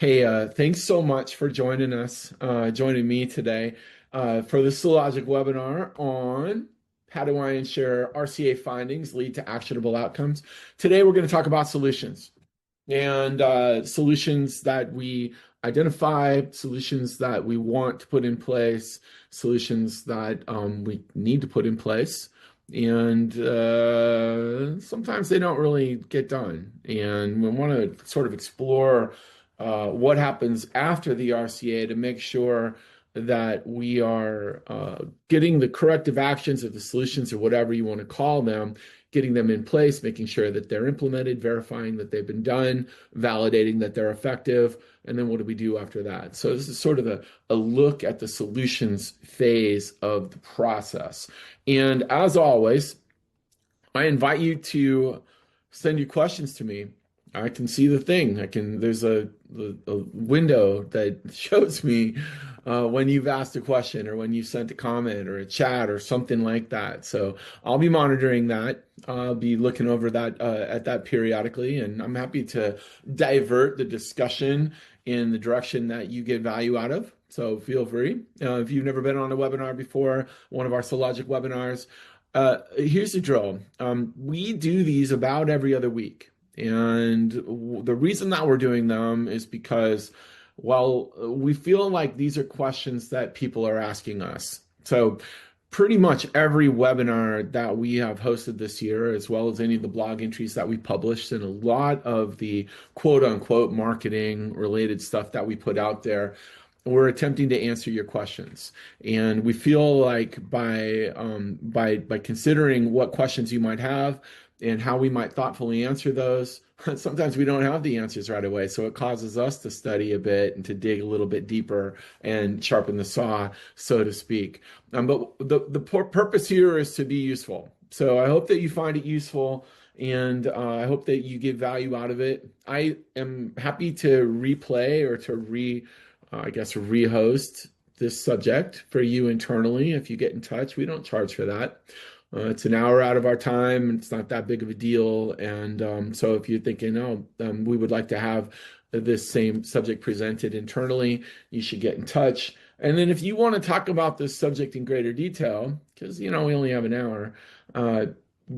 Hey, thanks so much for joining us, joining me today for the Sologic webinar on how do I ensure RCA findings lead to actionable outcomes. Today, we're going to talk about solutions and solutions that we identify, solutions that we want to put in place, solutions that we need to put in place. And sometimes they don't really get done. And we want to sort of explore what happens after the RCA to make sure that we are getting the corrective actions or the solutions or whatever you want to call them, getting them in place, making sure that they're implemented, verifying that they've been done, validating that they're effective, and then what do we do after that? So this is sort of a look at the solutions phase of the process. And as always, I invite you to send your questions to me. I can see the thing. There's a window that shows me when you've asked a question or when you sent a comment or a chat or something like that. So I'll be monitoring that. I'll be looking over that at that periodically, and I'm happy to divert the discussion in the direction that you get value out of. So feel free. If you've never been on a webinar before, one of our Sologic webinars, here's the drill. We do these about every other week. And the reason that we're doing them is because, well, we feel like these are questions that people are asking us. So pretty much every webinar that we have hosted this year, as well as any of the blog entries that we published and a lot of the quote unquote marketing related stuff that we put out there, we're attempting to answer your questions. And we feel like by considering what questions you might have and how we might thoughtfully answer those, sometimes we don't have the answers right away. So it causes us to study a bit and to dig a little bit deeper and sharpen the saw, so to speak. But the purpose here is to be useful. So I hope that you find it useful, and I hope that you get value out of it. I am happy to replay or to rehost this subject for you internally if you get in touch. We don't charge for that. It's an hour out of our time. It's not that big of a deal. And so if you're thinking, oh, we would like to have this same subject presented internally, you should get in touch. And then if you want to talk about this subject in greater detail, because, we only have an hour,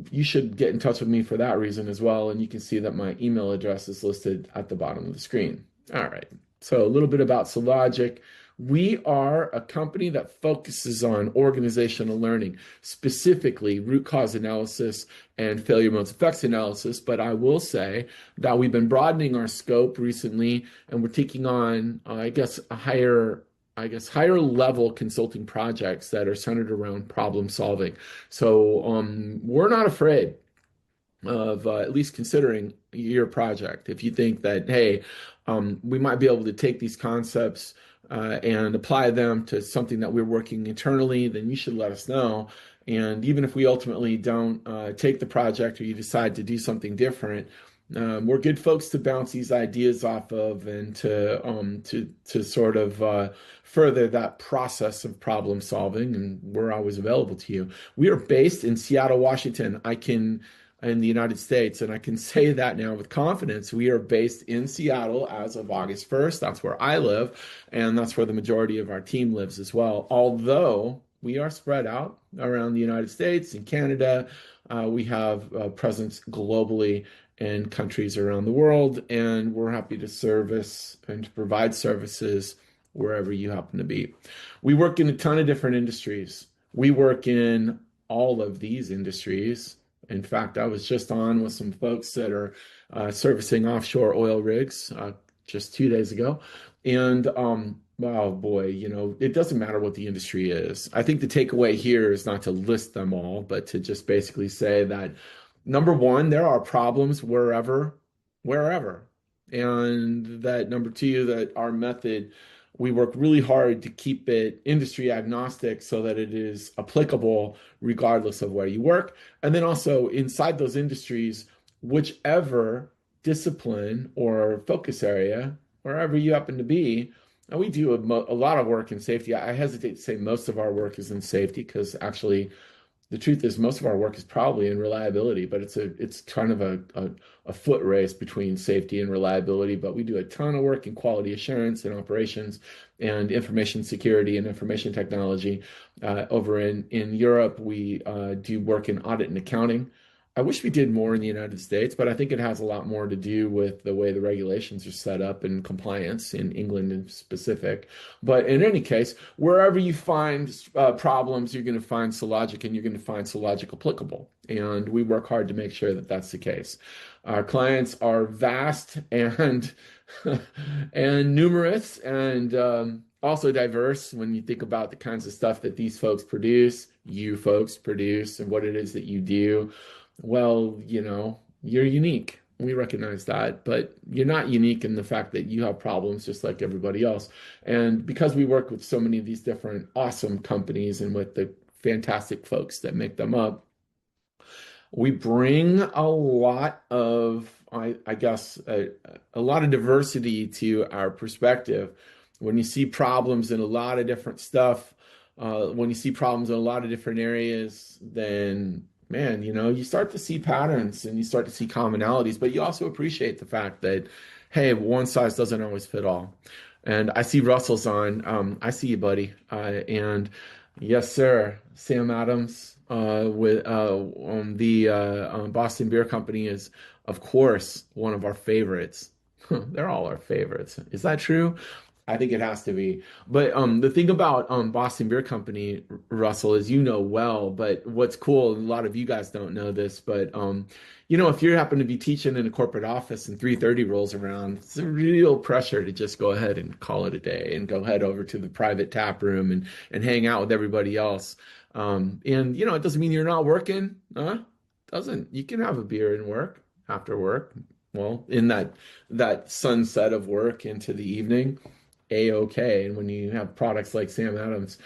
you should get in touch with me for that reason as well. And you can see that my email address is listed at the bottom of the screen. All right. So a little bit about Sologic. We are a company that focuses on organizational learning, specifically root cause analysis and failure modes effects analysis. But I will say that we've been broadening our scope recently, and we're taking on, higher level consulting projects that are centered around problem solving. So we're not afraid of at least considering your project. If you think that, hey, we might be able to take these concepts and apply them to something that we're working internally, then you should let us know. And even if we ultimately don't take the project or you decide to do something different, we're good folks to bounce these ideas off of and to sort of further that process of problem solving. And we're always available to you. We are based in Seattle, Washington. In the United States, and I can say that now with confidence. We are based in Seattle as of August 1st. That's where I live, and that's where the majority of our team lives as well. Although we are spread out around the United States and Canada, we have a presence globally in countries around the world, and we're happy to service and to provide services wherever you happen to be. We work in a ton of different industries. We work in all of these industries. In fact, I was just on with some folks that are servicing offshore oil rigs just 2 days ago. And oh boy, it doesn't matter what the industry is. I think the takeaway here is not to list them all, but to just basically say that number one, there are problems wherever. And that number two, that our method, we work really hard to keep it industry agnostic so that it is applicable regardless of where you work. And then also inside those industries, whichever discipline or focus area, wherever you happen to be, and we do a lot of work in safety. I hesitate to say most of our work is in safety because actually the truth is most of our work is probably in reliability, but it's kind of a foot race between safety and reliability. But we do a ton of work in quality assurance and operations and information security and information technology. Over in Europe, we do work in audit and accounting. I wish we did more in the United States, but I think it has a lot more to do with the way the regulations are set up and compliance in England in specific. But in any case, wherever you find problems, you're going to find Sologic and you're going to find Sologic applicable. And we work hard to make sure that that's the case. Our clients are vast and and numerous and also diverse when you think about the kinds of stuff that these folks produce, you folks produce, and what it is that you do. Well, you're unique. We recognize that, but you're not unique in the fact that you have problems just like everybody else. And because we work with so many of these different awesome companies and with the fantastic folks that make them up, we bring a lot of, I guess, a lot of diversity to our perspective. When you see problems in a lot of different stuff, when you see problems in a lot of different areas, then man, you start to see patterns and you start to see commonalities, but you also appreciate the fact that, hey, one size doesn't always fit all. And I see Russell's on. I see you, buddy. And yes, sir, Sam Adams with the Boston Beer Company is, of course, one of our favorites. They're all our favorites. Is that true? I think it has to be. But the thing about Boston Beer Company, Russell, is well, but what's cool, a lot of you guys don't know this, but if you happen to be teaching in a corporate office and 3:30 rolls around, it's a real pressure to just go ahead and call it a day and go head over to the private tap room and hang out with everybody else. And it doesn't mean you're not working, huh? Doesn't. You can have a beer and work after work. Well, in that sunset of work into the evening. A-okay. And when you have products like Sam Adams,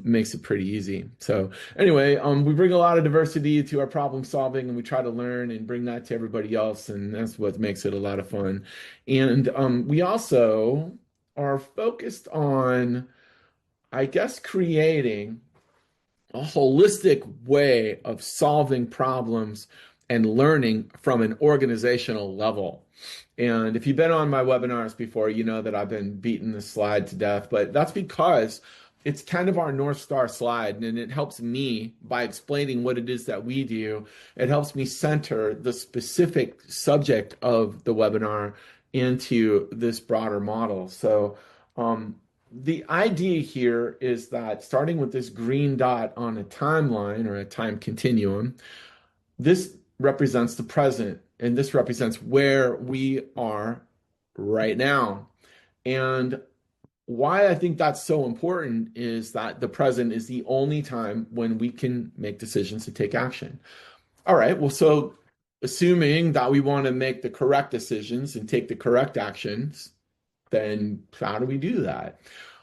makes it pretty easy. So anyway, we bring a lot of diversity to our problem solving and we try to learn and bring that to everybody else. And that's what makes it a lot of fun. And we also are focused on, I guess, creating a holistic way of solving problems and learning from an organizational level. And if you've been on my webinars before, you know that I've been beating this slide to death, but that's because it's kind of our North Star slide, and it helps me by explaining what it is that we do. It helps me center the specific subject of the webinar into this broader model. So, the idea here is that starting with this green dot on a timeline or a time continuum, this represents the present, and this represents where we are right now. And why I think that's so important is that the present is the only time when we can make decisions to take action. All right, well, so assuming that we want to make the correct decisions and take the correct actions, then how do we do that?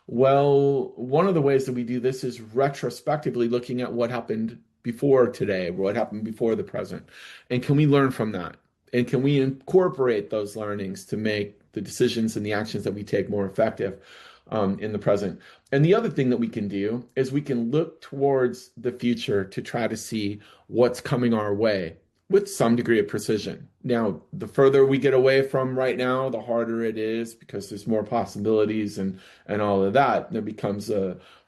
Well, one of the ways that we do this is retrospectively looking at what happened before today, what happened before the present, and can we learn from that? And can we incorporate those learnings to make the decisions and the actions that we take more effective in the present? And the other thing that we can do is we can look towards the future to try to see what's coming our way with some degree of precision. Now, the further we get away from right now, the harder it is because there's more possibilities and all of that. There becomes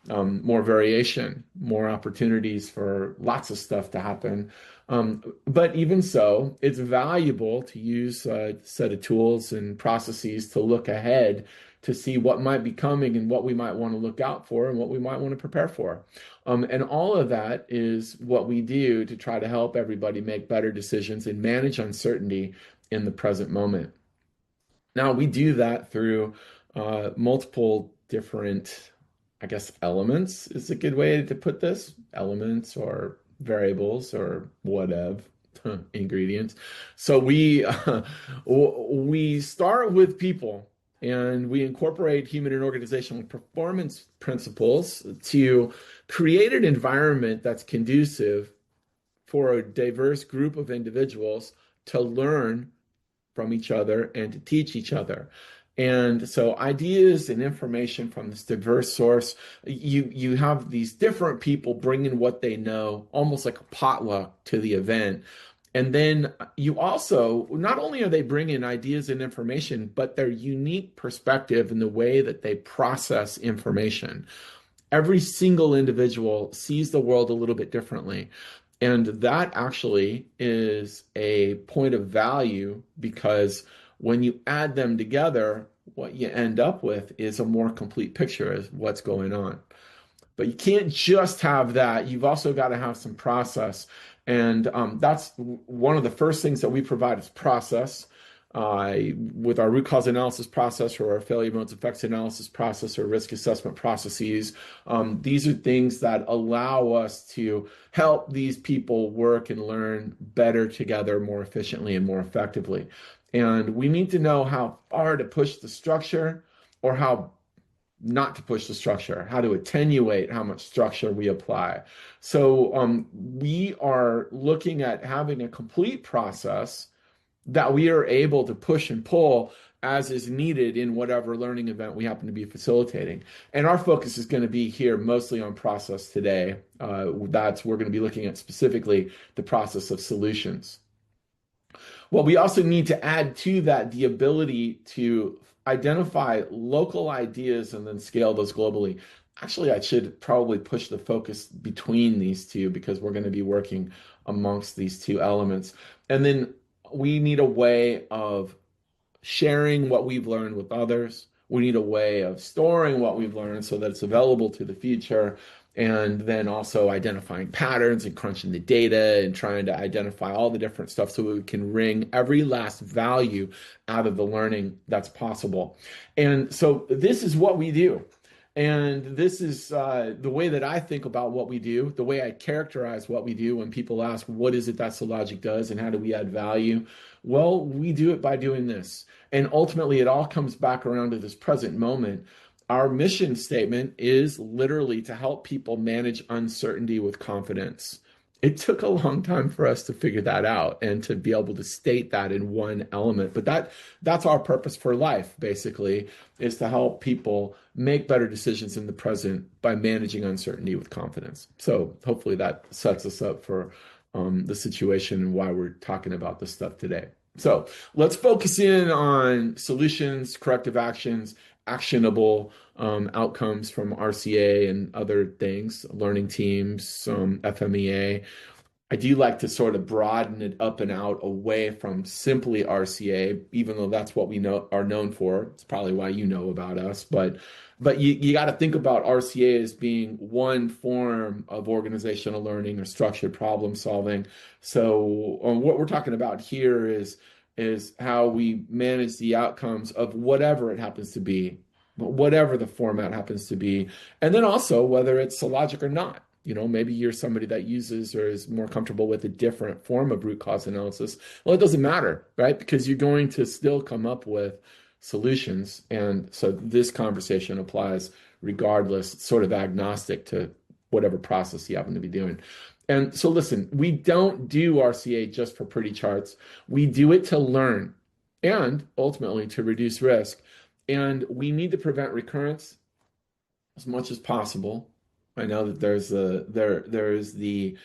more variation, more opportunities for lots of stuff to happen. But even so, it's valuable to use a set of tools and processes to look ahead to see what might be coming and what we might want to look out for and what we might want to prepare for. And all of that is what we do to try to help everybody make better decisions and manage uncertainty in the present moment. Now, we do that through multiple different, I guess, elements is a good way to put this. Elements or variables or whatever. Ingredients. So we start with people and we incorporate human and organizational performance principles to create an environment that's conducive for a diverse group of individuals to learn from each other and to teach each other. And so ideas and information from this diverse source, you have these different people bringing what they know, almost like a potluck to the event. And then you also, not only are they bringing ideas and information, but their unique perspective in the way that they process information. Every single individual sees the world a little bit differently. And that actually is a point of value because when you add them together, what you end up with is a more complete picture of what's going on. But you can't just have that. You've also got to have some process. And that's one of the first things that we provide is process. With our root cause analysis process or our failure modes effects analysis process or risk assessment processes, these are things that allow us to help these people work and learn better together more efficiently and more effectively. And we need to know how far to push the structure or how not to push the structure, how to attenuate how much structure we apply. So we are looking at having a complete process that we are able to push and pull as is needed in whatever learning event we happen to be facilitating. And our focus is going to be here mostly on process today. We're going to be looking at specifically the process of solutions. Well, we also need to add to that the ability to identify local ideas and then scale those globally. Actually, I should probably push the focus between these two because we're going to be working amongst these two elements. And then we need a way of sharing what we've learned with others. We need a way of storing what we've learned so that it's available to the future. And then also identifying patterns and crunching the data and trying to identify all the different stuff so we can wring every last value out of the learning that's possible. And so this is what we do. And this is the way that I think about what we do, the way I characterize what we do when people ask, what is it that Sologic does and how do we add value? Well, we do it by doing this. And ultimately, it all comes back around to this present moment. Our mission statement is literally to help people manage uncertainty with confidence. It took a long time for us to figure that out and to be able to state that in one element. But that's our purpose for life, basically, is to help people make better decisions in the present by managing uncertainty with confidence. So hopefully that sets us up for the situation and why we're talking about this stuff today. So let's focus in on solutions, corrective actions, actionable outcomes from RCA and other things, learning teams, FMEA. I do like to sort of broaden it up and out away from simply RCA, even though that's what we know are known for. It's probably why you know about us, but you got to think about RCA as being one form of organizational learning or structured problem solving. So what we're talking about here is how we manage the outcomes of whatever it happens to be, whatever the format happens to be, and then also whether it's Sologic or not. You know, maybe you're somebody that uses or is more comfortable with a different form of root cause analysis. Well, it doesn't matter, right? Because you're going to still come up with solutions. And so this conversation applies regardless. It's sort of agnostic to whatever process you happen to be doing. And so listen, we don't do RCA just for pretty charts. We do it to learn and ultimately to reduce risk. And we need to prevent recurrence as much as possible. I know that there's the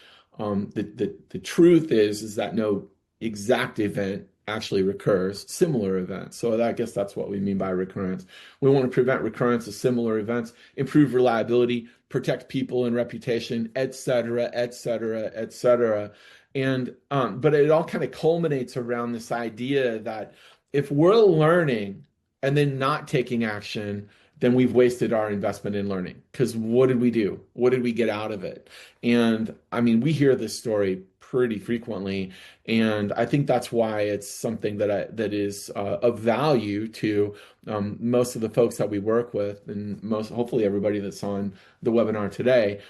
truth is that no exact event actually recurs, similar events. So I guess that's what we mean by recurrence. We want to prevent recurrence of similar events, improve reliability, protect people and reputation, et cetera, et cetera, et cetera. And but it all kind of culminates around this idea that if we're learning and then not taking action, then we've wasted our investment in learning. Because what did we do? What did we get out of it? And I mean, we hear this story pretty frequently, and I think that's why it's something that is of value to most of the folks that we work with, and hopefully everybody that's on the webinar today.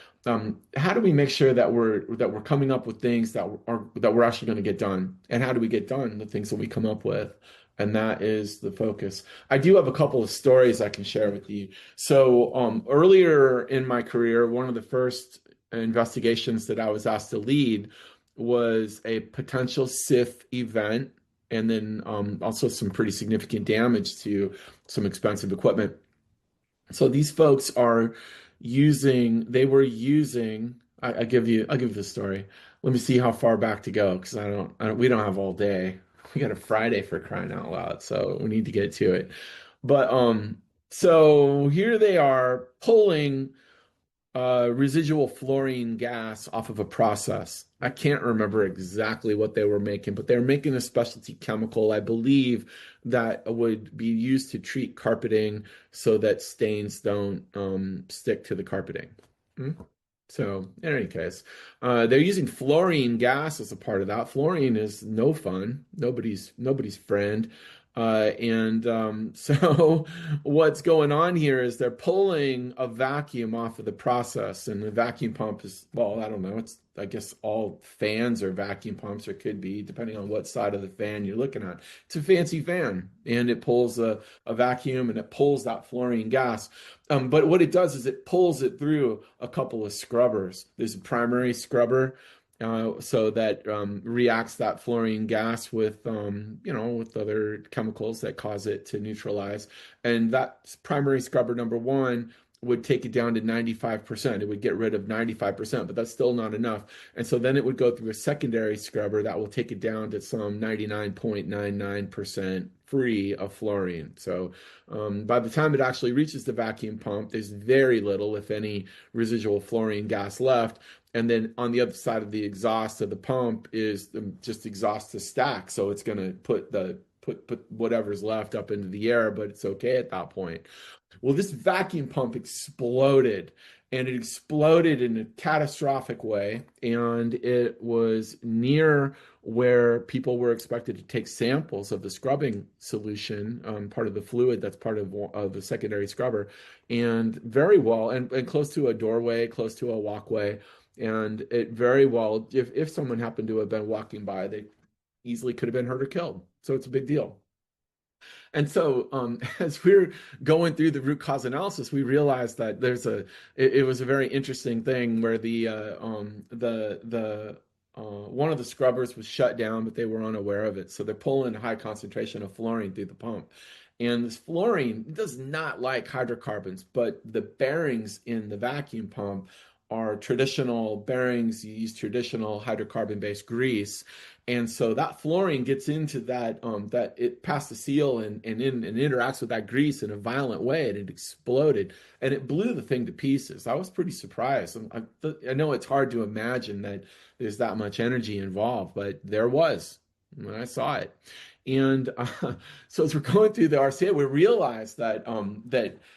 How do we make sure that we're coming up with things that we're actually going to get done? And how do we get done the things that we come up with? And that is the focus. I do have a couple of stories I can share with you. So earlier in my career, one of the first investigations that I was asked to lead was a potential SIF event and then also some pretty significant damage to some expensive equipment. So these folks are they were using, I'll give you the story. Let me see how far back to go because we don't have all day. We got a Friday for crying out loud, so we need to get to it. But so here they are pulling residual fluorine gas off of a process. I can't remember exactly what they were making, but they were making a specialty chemical, I believe, that would be used to treat carpeting so that stains don't stick to the carpeting. Hmm? So, in any case, they're using fluorine gas as a part of that. Fluorine is no fun, nobody's friend. And so what's going on here is they're pulling a vacuum off of the process, and the vacuum pump is, well, I don't know, it's I guess all fans are vacuum pumps, or could be, depending on what side of the fan you're looking at. It's a fancy fan, and it pulls a vacuum and it pulls that fluorine gas. But what it does is it pulls it through a couple of scrubbers. There's a primary scrubber so that reacts that fluorine gas with with other chemicals that cause it to neutralize. And that primary scrubber number one would take it down to 95%. It would get rid of 95%, but that's still not enough. And so then it would go through a secondary scrubber that will take it down to some 99.99% free of fluorine. So by the time it actually reaches the vacuum pump, there's very little, if any, residual fluorine gas left. And then on the other side of the exhaust of the pump is just exhaust to stack. So it's going to put whatever's left up into the air, but it's okay at that point. Well, this vacuum pump exploded, and it exploded in a catastrophic way. And it was near where people were expected to take samples of the scrubbing solution, part of the fluid that's part of the secondary scrubber, and very well, and close to a doorway, close to a walkway. And it very well, if someone happened to have been walking by, they easily could have been hurt or killed. So it's a big deal. And so, as we're going through the root cause analysis, we realized that it was a very interesting thing where the one of the scrubbers was shut down, but they were unaware of it. So they're pulling a high concentration of fluorine through the pump. And this fluorine does not like hydrocarbons, but the bearings in the vacuum pump are traditional bearings. You use traditional hydrocarbon-based grease, and so that fluorine gets into that it passed the seal and interacts with that grease in a violent way, and it exploded and it blew the thing to pieces. I was pretty surprised. I know it's hard to imagine that there's that much energy involved, but there was when I saw it. And so as we're going through the RCA, we realized that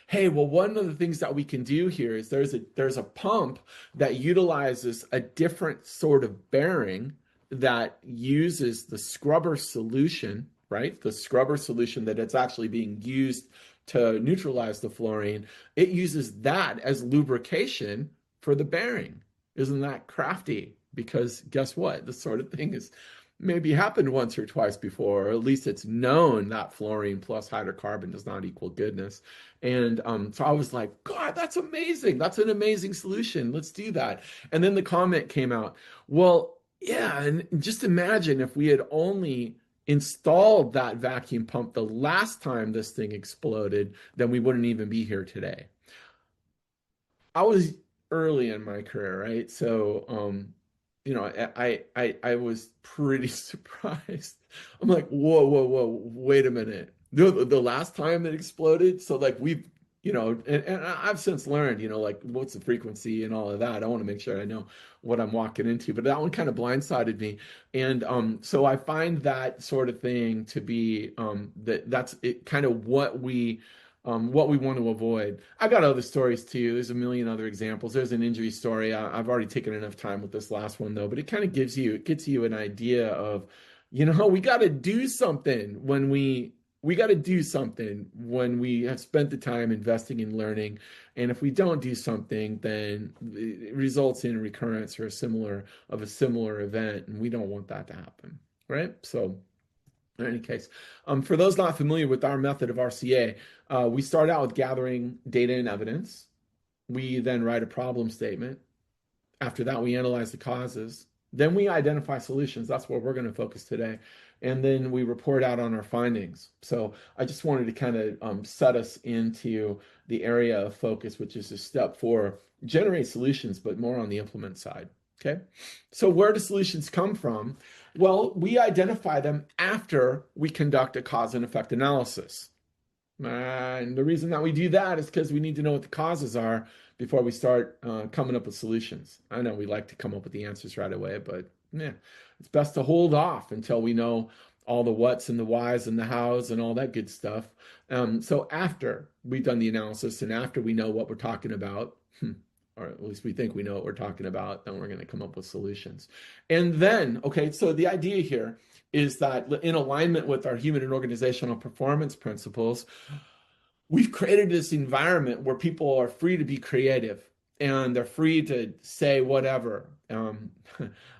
hey, well, one of the things that we can do here is there's a pump that utilizes a different sort of bearing that uses the scrubber solution, right? The scrubber solution that it's actually being used to neutralize the fluorine. It uses that as lubrication for the bearing. Isn't that crafty? Because guess what? This sort of thing is maybe happened once or twice before, or at least it's known that fluorine plus hydrocarbon does not equal goodness. And so I was like, God, that's amazing. That's an amazing solution. Let's do that. And then the comment came out, well, yeah, and just imagine if we had only installed that vacuum pump the last time this thing exploded, then we wouldn't even be here today. I was early in my career, right? So, I was pretty surprised. I'm like, whoa, wait a minute. The last time it exploded, so like and I've since learned, like what's the frequency and all of that. I want to make sure I know what I'm walking into, but that one kind of blindsided me. And so I find that sort of thing to be that's it, kind of what we want to avoid. I got other stories too. There's a million other examples. There's an injury story. I've already taken enough time with this last one though, but it kind of gets you an idea of, we got to do something we got to do something when we have spent the time investing in learning. And if we don't do something, then it results in a recurrence or a similar event. And we don't want that to happen. Right. So in any case, for those not familiar with our method of RCA, we start out with gathering data and evidence. We then write a problem statement. After that, we analyze the causes. Then we identify solutions. That's where we're going to focus today. and then we report out on our findings. So I just wanted to kind of set us into the area of focus, which is a step 4, generate solutions, but more on the implement side. Okay. So where do solutions come from? Well, we identify them after we conduct a cause and effect analysis. And the reason that we do that is because we need to know what the causes are before we start coming up with solutions. I know we like to come up with the answers right away, but yeah, it's best to hold off until we know all the whats and the whys and the hows and all that good stuff. So after we've done the analysis and after we know what we're talking about, or at least we think we know what we're talking about, then we're going to come up with solutions. And then, okay, so the idea here is that in alignment with our human and organizational performance principles, we've created this environment where people are free to be creative and they're free to say whatever.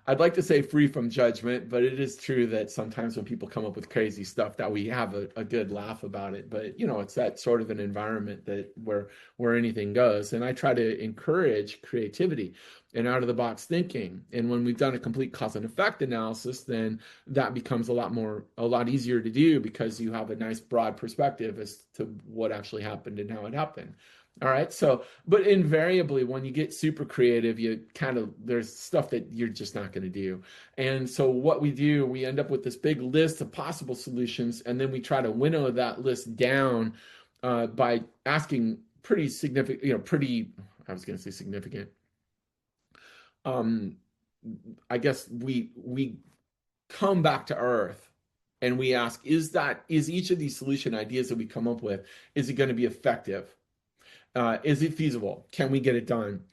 I'd like to say free from judgment, but it is true that sometimes when people come up with crazy stuff that we have a good laugh about it. But it's that sort of an environment that where anything goes. And I try to encourage creativity and out of the box thinking. And when we've done a complete cause and effect analysis, then that becomes a lot easier to do because you have a nice broad perspective as to what actually happened and how it happened. All right. So, but invariably, when you get super creative, there's stuff that you're just not going to do. And so, what we do, we end up with this big list of possible solutions, and then we try to winnow that list down by asking pretty significant, I was going to say significant. I guess we come back to earth and we ask, is each of these solution ideas that we come up with, is it going to be effective? Is it feasible? Can we get it done?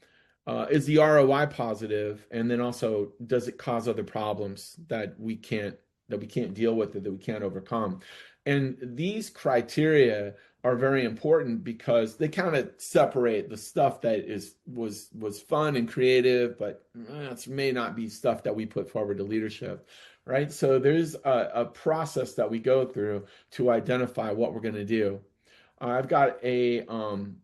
Is the ROI positive? And then also, does it cause other problems that we can't deal with or that we can't overcome? And these criteria are very important because they kind of separate the stuff that was fun and creative, but it may not be stuff that we put forward to leadership, right? So there's a process that we go through to identify what we're going to do. I've got an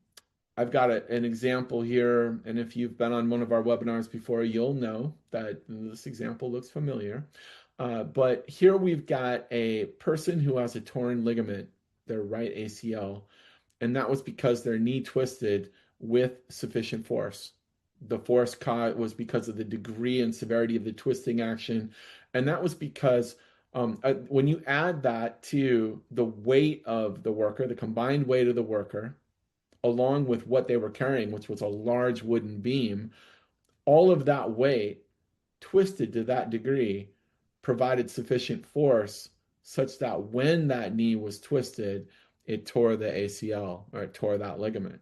example here, and if you've been on one of our webinars before, you'll know that this example looks familiar. But here we've got a person who has a torn ligament, their right ACL, and that was because their knee twisted with sufficient force. The force was because of the degree and severity of the twisting action, and that was because when you add that to the weight of the worker, the combined weight of the worker, along with what they were carrying, which was a large wooden beam, all of that weight twisted to that degree provided sufficient force such that when that knee was twisted, it tore the ACL or it tore that ligament.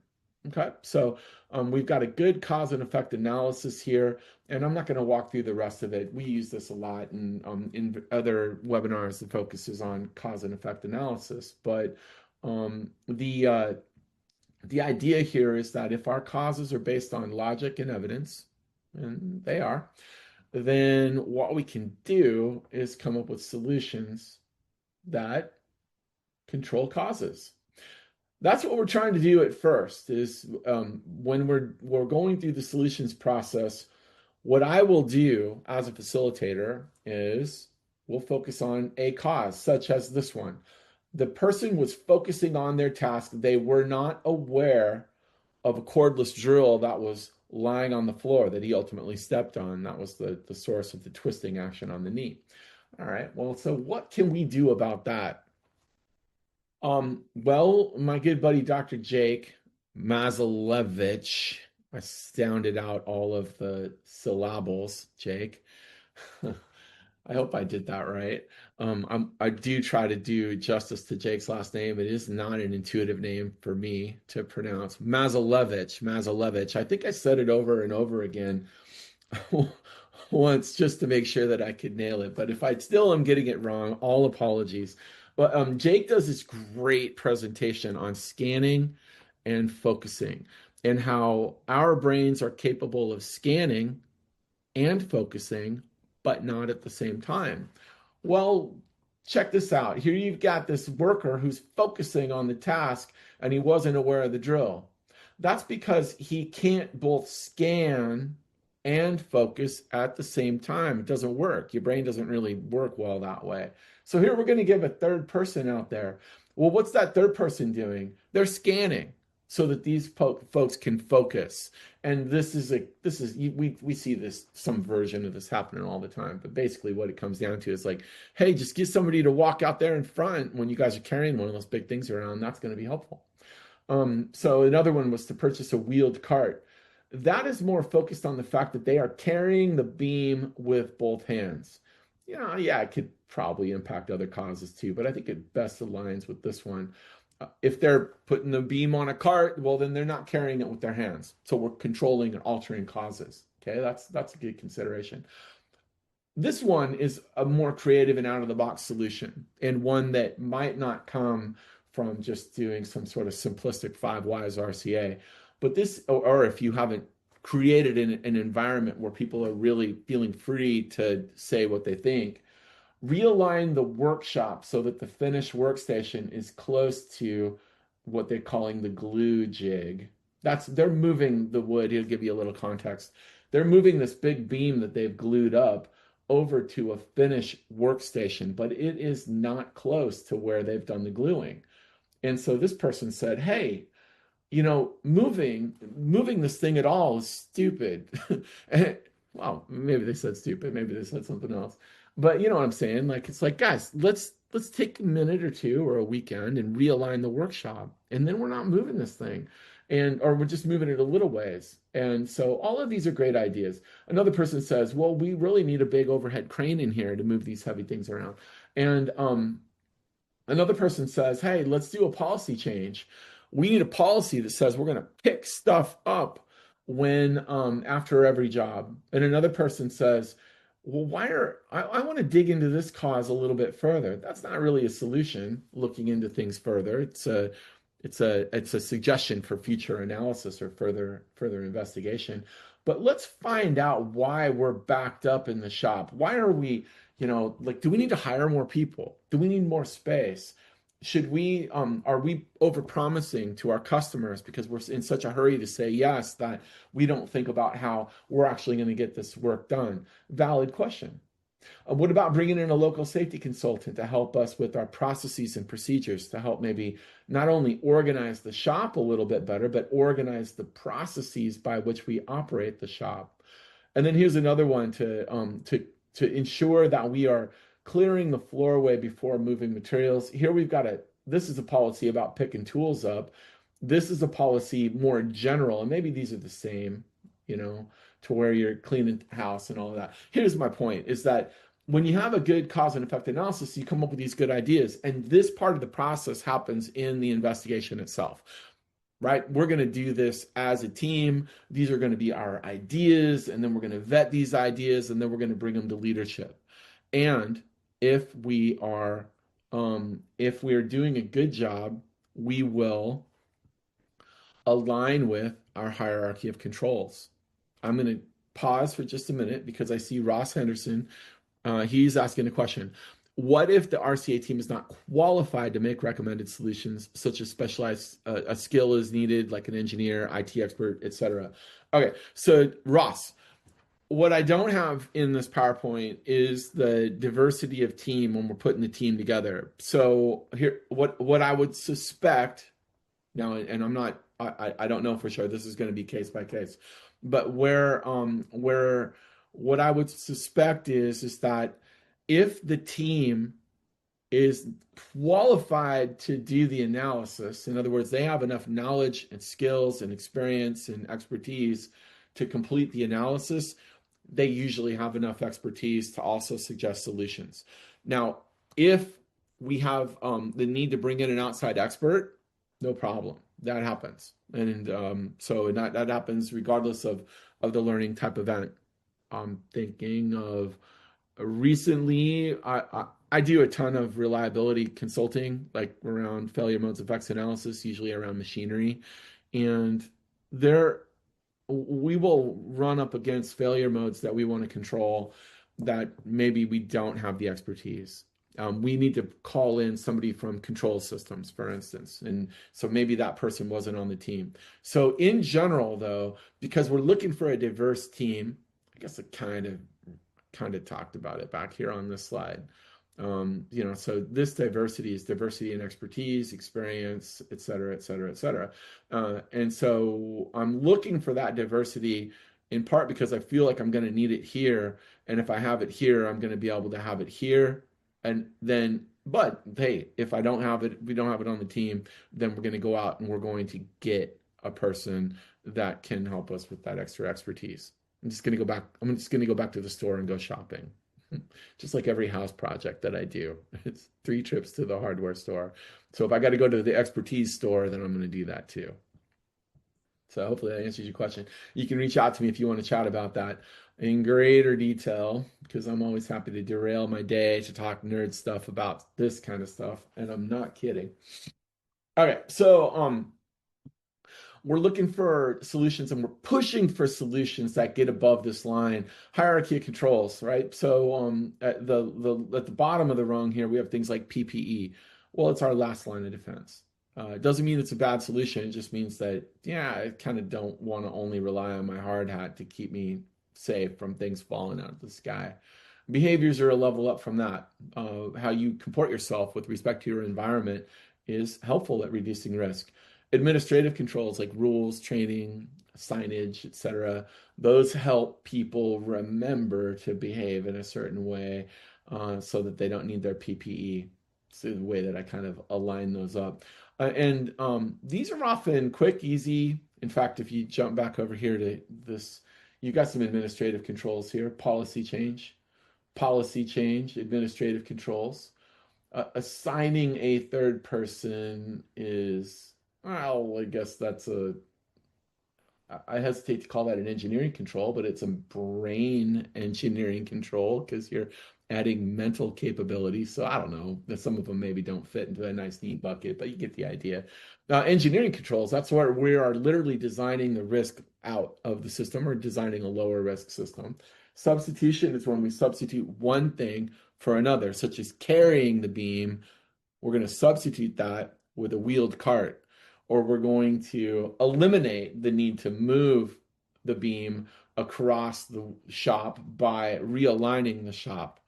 Okay, so we've got a good cause and effect analysis here, and I'm not going to walk through the rest of it. We use this a lot in other webinars that focuses on cause and effect analysis, but the idea here is that if our causes are based on logic and evidence, and they are, then what we can do is come up with solutions that control causes. That's what we're trying to do at first, is when we're going through the solutions process, what I will do as a facilitator is we'll focus on a cause, such as this one. The person was focusing on their task. They were not aware of a cordless drill that was lying on the floor that he ultimately stepped on. That was the source of the twisting action on the knee. All right, well, so what can we do about that? Well, my good buddy, Dr. Jake Mazalevich, I sounded out all of the syllables, Jake. I hope I did that right. I do try to do justice to Jake's last name. It is not an intuitive name for me to pronounce. Mazalevich. I think I said it over and over again once just to make sure that I could nail it. But if I still am getting it wrong, all apologies. But Jake does this great presentation on scanning and focusing and how our brains are capable of scanning and focusing, but not at the same time. Well, check this out. Here you've got this worker who's focusing on the task and he wasn't aware of the drill. That's because he can't both scan and focus at the same time. It doesn't work. Your brain doesn't really work well that way. So here we're going to give a third person out there. Well, what's that third person doing? They're scanning so that these folks can focus. And we see this, some version of this happening all the time. But basically what it comes down to is like, hey, just get somebody to walk out there in front when you guys are carrying one of those big things around. That's going to be helpful. So another one was to purchase a wheeled cart. That is more focused on the fact that they are carrying the beam with both hands. Yeah, it could probably impact other causes too, but I think it best aligns with this one. If they're putting the beam on a cart, well, then they're not carrying it with their hands. So we're controlling and altering causes. Okay, that's a good consideration. This one is a more creative and out of the box solution, and one that might not come from just doing some sort of simplistic 5 whys RCA. But this, or if you haven't created an environment where people are really feeling free to say what they think, realign the workshop so that the finished workstation is close to what they're calling the glue jig. They're moving the wood. He'll give you a little context. They're moving this big beam that they've glued up over to a finished workstation, but it is not close to where they've done the gluing. And so this person said, hey, moving this thing at all is stupid. Well, maybe they said stupid, maybe they said something else. But you know what I'm saying? Like, it's like, guys, let's take a minute or two or a weekend and realign the workshop. And then we're not moving this thing. Or we're just moving it a little ways. And so all of these are great ideas. Another person says, well, we really need a big overhead crane in here to move these heavy things around. And another person says, hey, let's do a policy change. We need a policy that says we're going to pick stuff up when after every job. And another person says, well, I want to dig into this cause a little bit further. That's not really a solution, looking into things further. It's a suggestion for future analysis or further investigation. But let's find out why we're backed up in the shop. Why are we, like, do we need to hire more people? Do we need more space? Are we overpromising to our customers because we're in such a hurry to say yes that we don't think about how we're actually going to get this work done? Valid question. What about bringing in a local safety consultant to help us with our processes and procedures, to help maybe not only organize the shop a little bit better, but organize the processes by which we operate the shop? And then here's another one to ensure that we are clearing the floorway before moving materials. Here this is a policy about picking tools up. This is a policy more general, and maybe these are the same, to where you're cleaning the house and all of that. Here's my point, is that when you have a good cause and effect analysis, you come up with these good ideas. And this part of the process happens in the investigation itself, right? We're going to do this as a team. These are going to be our ideas, and then we're going to vet these ideas, and then we're going to bring them to leadership. And if we are doing a good job, we will align with our hierarchy of controls. I'm going to pause for just a minute because I see Ross Henderson. He's asking a question. What if the RCA team is not qualified to make recommended solutions, such as specialized a skill is needed, like an engineer, IT expert, etc.? Okay, so Ross, what I don't have in this PowerPoint is the diversity of team when we're putting the team together. So here, what I would suspect now, and I don't know for sure, this is going to be case by case, but where what I would suspect is that if the team is qualified to do the analysis, in other words, they have enough knowledge and skills and experience and expertise to complete the analysis, they usually have enough expertise to also suggest solutions. Now, if we have the need to bring in an outside expert, no problem. That happens. And so that happens regardless of the learning type event. I'm thinking of recently, I do a ton of reliability consulting, like around failure modes effects analysis, usually around machinery. And we will run up against failure modes that we want to control that maybe we don't have the expertise. We need to call in somebody from control systems, for instance. And so maybe that person wasn't on the team. So in general, though, because we're looking for a diverse team, I guess I kind of talked about it back here on this slide. So this diversity is diversity in expertise, experience, et cetera, et cetera, et cetera. And so I'm looking for that diversity in part because I feel like I'm going to need it here. And if I have it here, I'm going to be able to have it here. And then, but hey, if I don't have it, we don't have it on the team, then we're going to go out and we're going to get a person that can help us with that extra expertise. I'm just gonna go back to the store and go shopping. Just like every house project that I do. It's 3 trips to the hardware store. So if I got to go to the expertise store, then I'm gonna do that too. So hopefully that answers your question. You can reach out to me if you want to chat about that in greater detail, because I'm always happy to derail my day to talk nerd stuff about this kind of stuff, and I'm not kidding. Okay, so we're looking for solutions and we're pushing for solutions that get above this line hierarchy of controls, right? So at the bottom of the rung here we have things like PPE. Well, it's our last line of defense. It doesn't mean it's a bad solution. It just means that, yeah, I kind of don't want to only rely on my hard hat to keep me safe from things falling out of the sky. Behaviors are a level up from that. How you comport yourself with respect to your environment is helpful at reducing risk. Administrative controls like rules, training, signage, etc., those help people remember to behave in a certain way so that they don't need their PPE. It's the way that I kind of align those up. And these are often quick, easy. In fact, if you jump back over here to this, you've got some administrative controls here, policy change, administrative controls. Assigning a third person is, well, I guess I hesitate to call that an engineering control, but it's a brain engineering control because you're adding mental capability. So I don't know that some of them maybe don't fit into a nice neat bucket, but you get the idea. Engineering controls, that's where we are literally designing the risk out of the system or designing a lower risk system. Substitution is when we substitute one thing for another, such as carrying the beam. We're going to substitute that with a wheeled cart, or we're going to eliminate the need to move the beam across the shop by realigning the shop.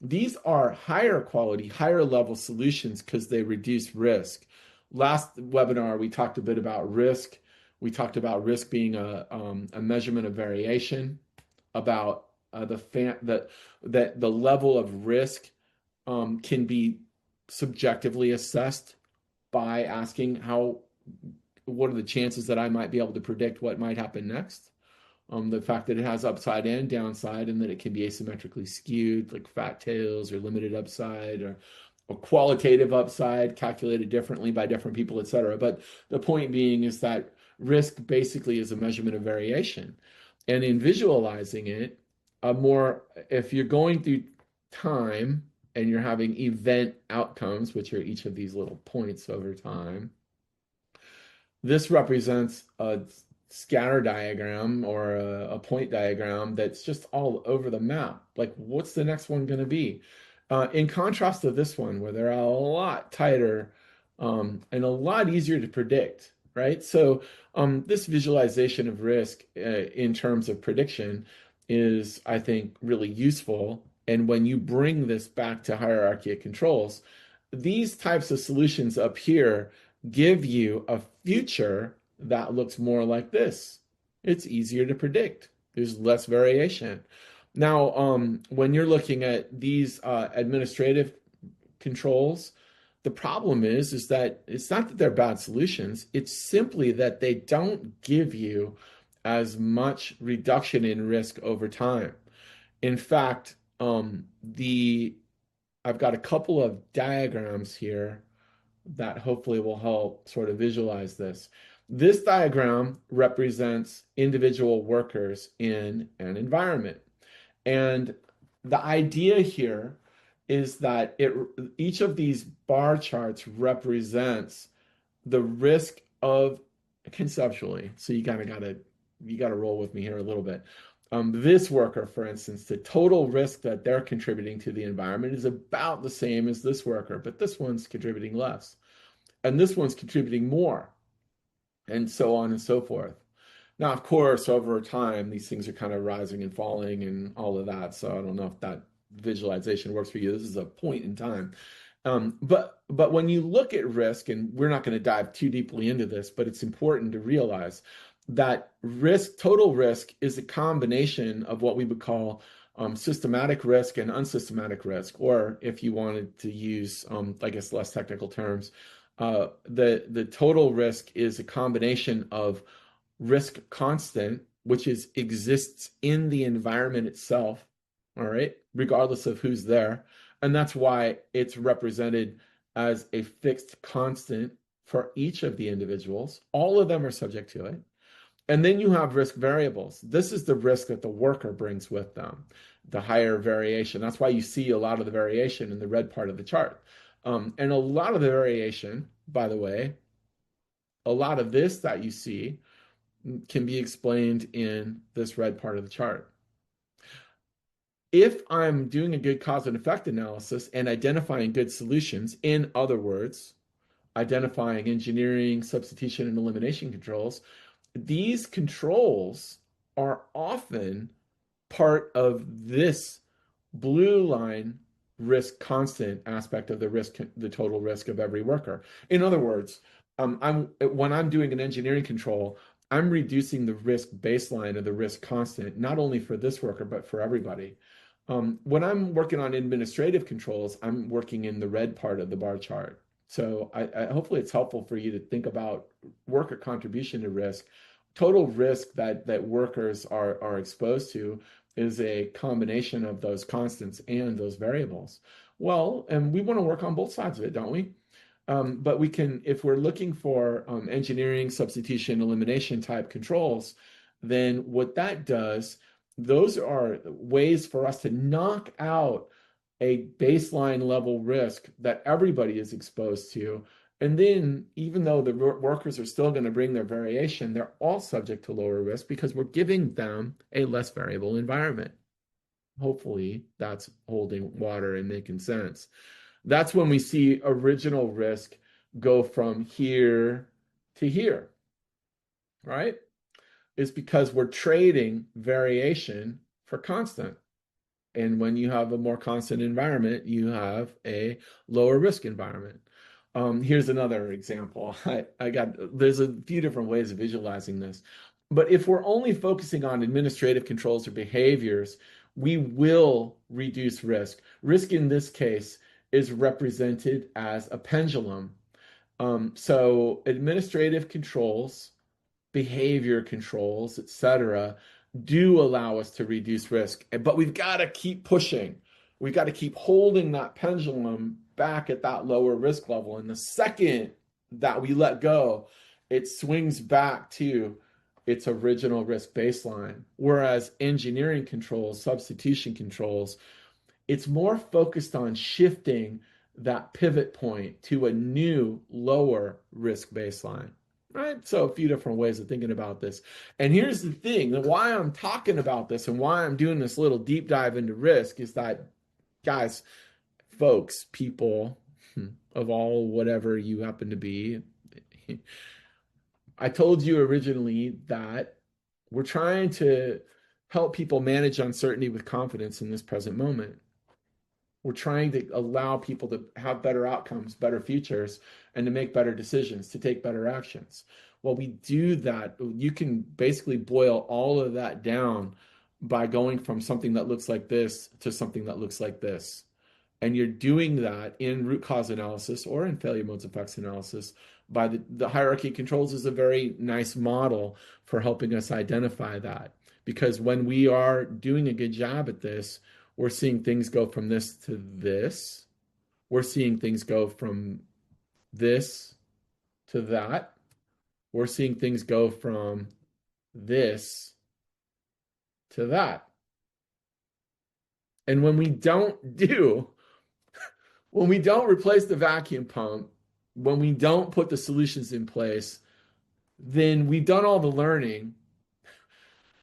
These are higher quality, higher level solutions because they reduce risk. Last webinar, we talked a bit about risk. We talked about risk being a measurement of variation, about that the level of risk can be subjectively assessed by asking what are the chances that I might be able to predict what might happen next. The fact that it has upside and downside, and that it can be asymmetrically skewed, like fat tails or limited upside or qualitative upside calculated differently by different people, et cetera. But the point being is that risk basically is a measurement of variation. And in visualizing it, if you're going through time and you're having event outcomes, which are each of these little points over time, this represents a scatter diagram or a point diagram that's just all over the map. Like, what's the next one going to be? In contrast to this one, where they're a lot tighter and a lot easier to predict, right? So this visualization of risk in terms of prediction is, I think, really useful. And when you bring this back to hierarchy of controls, these types of solutions up here give you a future that looks more like this. It's easier to predict. There's less variation. Now, when you're looking at these administrative controls, the problem is that it's not that they're bad solutions. It's simply that they don't give you as much reduction in risk over time. In fact, I've got a couple of diagrams here that hopefully will help sort of visualize this. This diagram represents individual workers in an environment. And the idea here is that each of these bar charts represents the risk of conceptually. So you gotta roll with me here a little bit. This worker, for instance, the total risk that they're contributing to the environment is about the same as this worker, but this one's contributing less. And this one's contributing more, and so on and so forth. Now, of course, over time, these things are kind of rising and falling and all of that. So I don't know if that visualization works for you. This is a point in time. But when you look at risk, and we're not going to dive too deeply into this, but it's important to realize that risk, total risk, is a combination of what we would call systematic risk and unsystematic risk, or if you wanted to use, I guess, less technical terms, the total risk is a combination of risk constant, which is exists in the environment itself, all right, regardless of who's there. And that's why it's represented as a fixed constant for each of the individuals. All of them are subject to it. And then you have risk variables. This is the risk that the worker brings with them, the higher variation. That's why you see a lot of the variation in the red part of the chart. And a lot of the variation, by the way, a lot of this that you see can be explained in this red part of the chart. If I'm doing a good cause and effect analysis and identifying good solutions, in other words, identifying engineering, substitution, and elimination controls, these controls are often part of this blue line risk constant aspect of the risk, the total risk of every worker. In other words, when I'm doing an engineering control, I'm reducing the risk baseline of the risk constant, not only for this worker, but for everybody. When I'm working on administrative controls, I'm working in the red part of the bar chart. So hopefully it's helpful for you to think about worker contribution to risk. Total risk that workers are exposed to is a combination of those constants and those variables. Well, and we want to work on both sides of it, don't we? But we can, if we're looking for engineering, substitution, elimination type controls, then what that does, those are ways for us to knock out a baseline level risk that everybody is exposed to. And then, even though the workers are still going to bring their variation, they're all subject to lower risk because we're giving them a less variable environment. Hopefully, that's holding water and making sense. That's when we see original risk go from here to here, right? It's because we're trading variation for constant. And when you have a more constant environment, you have a lower risk environment. Here's another example. There's a few different ways of visualizing this. But if we're only focusing on administrative controls or behaviors, we will reduce risk. Risk in this case is represented as a pendulum. So administrative controls, behavior controls, etc., do allow us to reduce risk. But we've got to keep pushing. We've got to keep holding that pendulum back at that lower risk level. And the second that we let go, it swings back to its original risk baseline. Whereas engineering controls, substitution controls, it's more focused on shifting that pivot point to a new lower risk baseline. Right? So a few different ways of thinking about this. And here's the thing, why I'm talking about this and why I'm doing this little deep dive into risk is that, guys, folks, people of all whatever you happen to be, I told you originally that we're trying to help people manage uncertainty with confidence in this present moment. We're trying to allow people to have better outcomes, better futures, and to make better decisions, to take better actions. Well, we do that. You can basically boil all of that down by going from something that looks like this to something that looks like this. And you're doing that in root cause analysis or in failure modes effects analysis by the hierarchy of controls is a very nice model for helping us identify that. Because when we are doing a good job at this, we're seeing things go from this to this. We're seeing things go from this to that. We're seeing things go from this to that. And when we don't replace the vacuum pump, when we don't put the solutions in place, then we've done all the learning.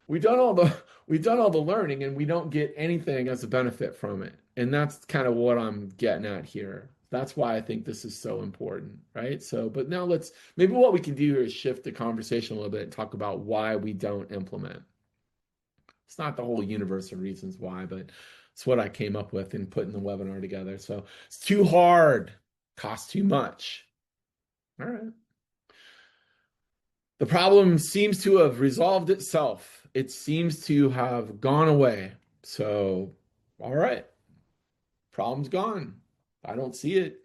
We've done all the learning and we don't get anything as a benefit from it. And that's kind of what I'm getting at here. That's why I think this is so important, right? So, but now maybe what we can do here is shift the conversation a little bit and talk about why we don't implement. It's not the whole universe of reasons why, but it's what I came up with in putting the webinar together. So it's too hard, costs too much. All right. The problem seems to have resolved itself. It seems to have gone away. So, all right, problem's gone. I don't see it.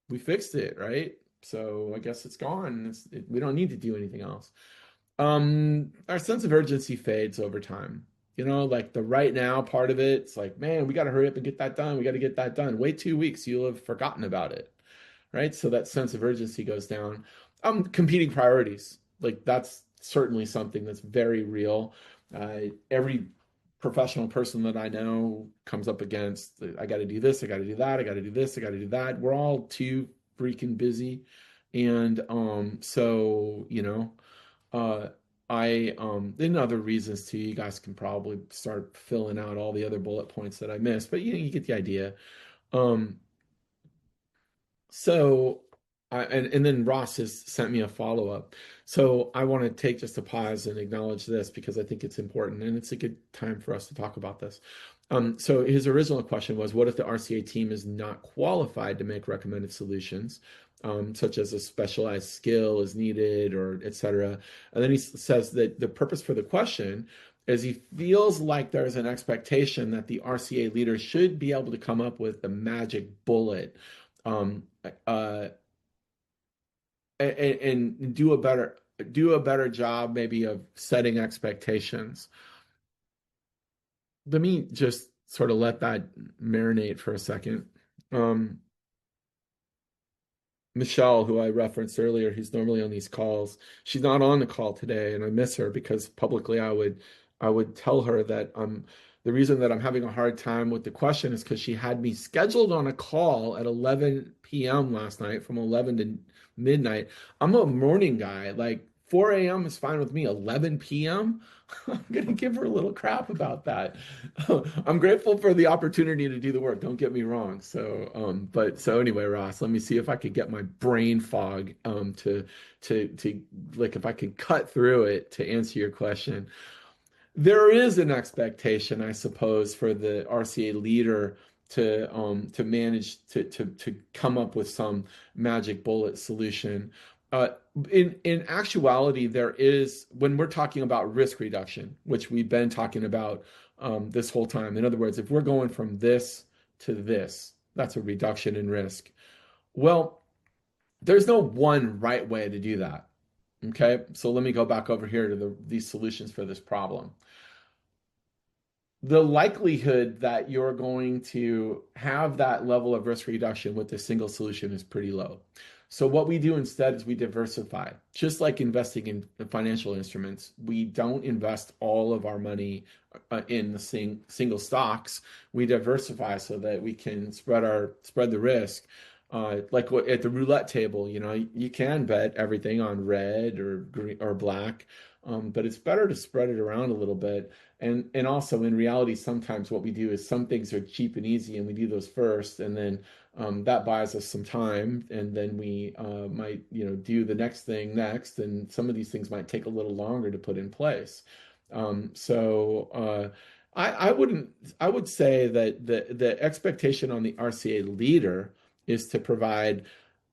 We fixed it, right? So I guess it's gone. We don't need to do anything else. Our sense of urgency fades over time. Like the right now part of it, it's like, man, we got to hurry up and get that done. We got to get that done. Wait 2 weeks, you'll have forgotten about it, right? So that sense of urgency goes down. Competing priorities, like that's certainly something that's very real. Every professional person that I know comes up against, I got to do this, I got to do that, I got to do this, I got to do that. We're all too freaking busy. And so, uh, and other reasons too, you guys can probably start filling out all the other bullet points that I missed, but you get the idea. Um, so, and then Ross has sent me a follow-up. So I want to take just a pause and acknowledge this because I think it's important and it's a good time for us to talk about this. So his original question was, what if the RCA team is not qualified to make recommended solutions, such as a specialized skill is needed or et cetera? And then he says that the purpose for the question is he feels like there's an expectation that the RCA leader should be able to come up with the magic bullet um, uh, and do a better job maybe of setting expectations. Let me just sort of let that marinate for a second. Um, Michelle, who I referenced earlier, who's normally on these calls, she's not on the call today, and I miss her because publicly I would tell her that the reason that I'm having a hard time with the question is because she had me scheduled on a call at 11 p.m. last night from 11 to midnight. I'm a morning guy. Like 4 a.m. is fine with me. 11 p.m. I'm gonna give her a little crap about that. I'm grateful for the opportunity to do the work. Don't get me wrong. So anyway, Ross, let me see if I could get my brain fog to like if I could cut through it to answer your question. There is an expectation, I suppose, for the RCA leader to manage to come up with some magic bullet solution. Uh, in actuality, there is when we're talking about risk reduction, which we've been talking about this whole time. In other words, if we're going from this to this, that's a reduction in risk. Well, there's no one right way to do that. Okay, so let me go back over here to these solutions for this problem. The likelihood that you're going to have that level of risk reduction with a single solution is pretty low. So what we do instead is we diversify. Just like investing in financial instruments, we don't invest all of our money in the single stocks. We diversify so that we can spread the risk. Like at the roulette table, you can bet everything on red or green or black, but it's better to spread it around a little bit. And also in reality, sometimes what we do is some things are cheap and easy, and we do those first, and then that buys us some time, and then we might do the next thing next, and some of these things might take a little longer to put in place. So I would say that the expectation on the RCA leader is to provide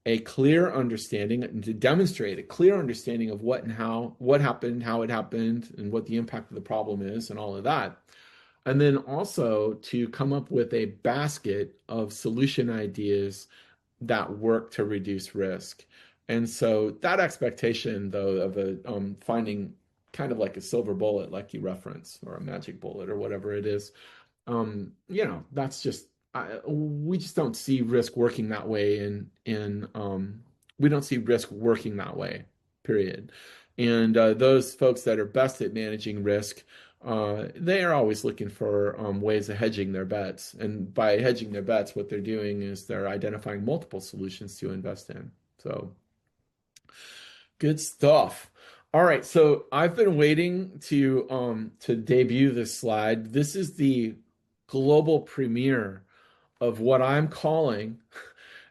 a clear understanding and to demonstrate a clear understanding of what happened, how it happened, and what the impact of the problem is, and all of that. And then also to come up with a basket of solution ideas that work to reduce risk. And so that expectation, though, of finding kind of like a silver bullet, like you reference, or a magic bullet, or whatever it is, that's just we just don't see risk working that way in we don't see risk working that way, period. And those folks that are best at managing risk, they are always looking for ways of hedging their bets. And by hedging their bets, what they're doing is they're identifying multiple solutions to invest in. So good stuff. All right, so I've been waiting to debut this slide. This is the global premiere of what I'm calling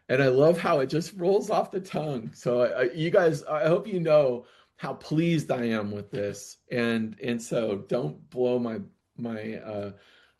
And I love how it just rolls off the tongue. So you guys, I hope you know how pleased I am with this. And so don't blow my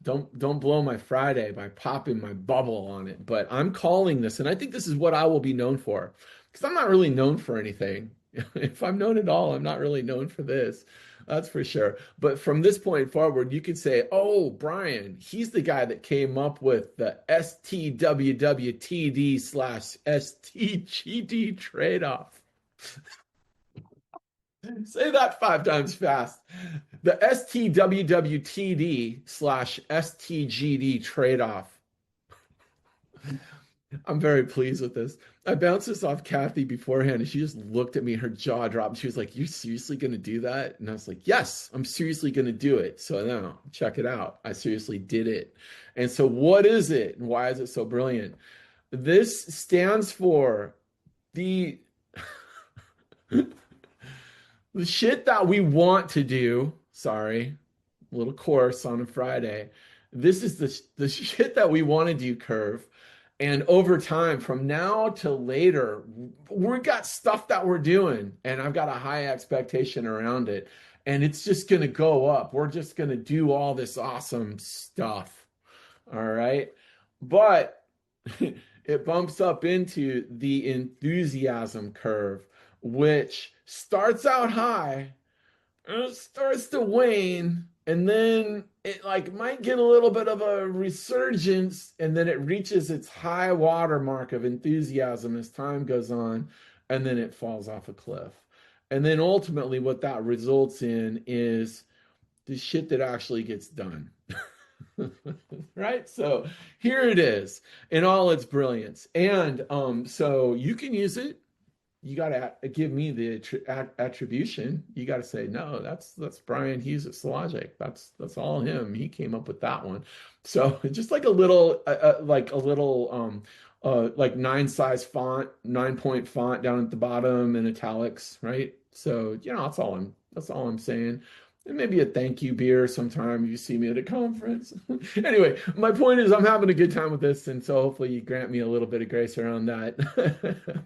don't blow my Friday by popping my bubble on it. But I'm calling this, and I think this is what I will be known for. Because I'm not really known for anything. If I'm known at all, I'm not really known for this. That's for sure. But from this point forward, you can say, oh, Brian, he's the guy that came up with the STWWTD slash STGD trade-off. Say that 5 times fast. The STWWTD slash STGD trade-off. I'm very pleased with this. I bounced this off Kathy beforehand, and she just looked at me, her jaw dropped. She was like, "You seriously going to do that?" And I was like, "Yes, I'm seriously going to do it." So now, check it out. I seriously did it. And so, what is it, and why is it so brilliant? This stands for the the shit that we want to do. Sorry, a little course on a Friday. This is the shit that we want to do, curve. And over time, from now till later, we got stuff that we're doing, and I've got a high expectation around it. And it's just going to go up. We're just going to do all this awesome stuff. All right. But it bumps up into the enthusiasm curve, which starts out high and it starts to wane, and then it like might get a little bit of a resurgence, and then it reaches its high water mark of enthusiasm as time goes on, and then it falls off a cliff. And then ultimately what that results in is the shit that actually gets done. Right? So here it is in all its brilliance. And so you can use it. You got to give me the attribution. You got to say, no, that's Brian Hughes at Sologic. That's all him. He came up with that one. So just like a little like 9 size font, 9 point font down at the bottom in italics, right? So that's all I'm saying. And maybe a thank you beer sometime if you see me at a conference. Anyway, my point is I'm having a good time with this, and so hopefully you grant me a little bit of grace around that.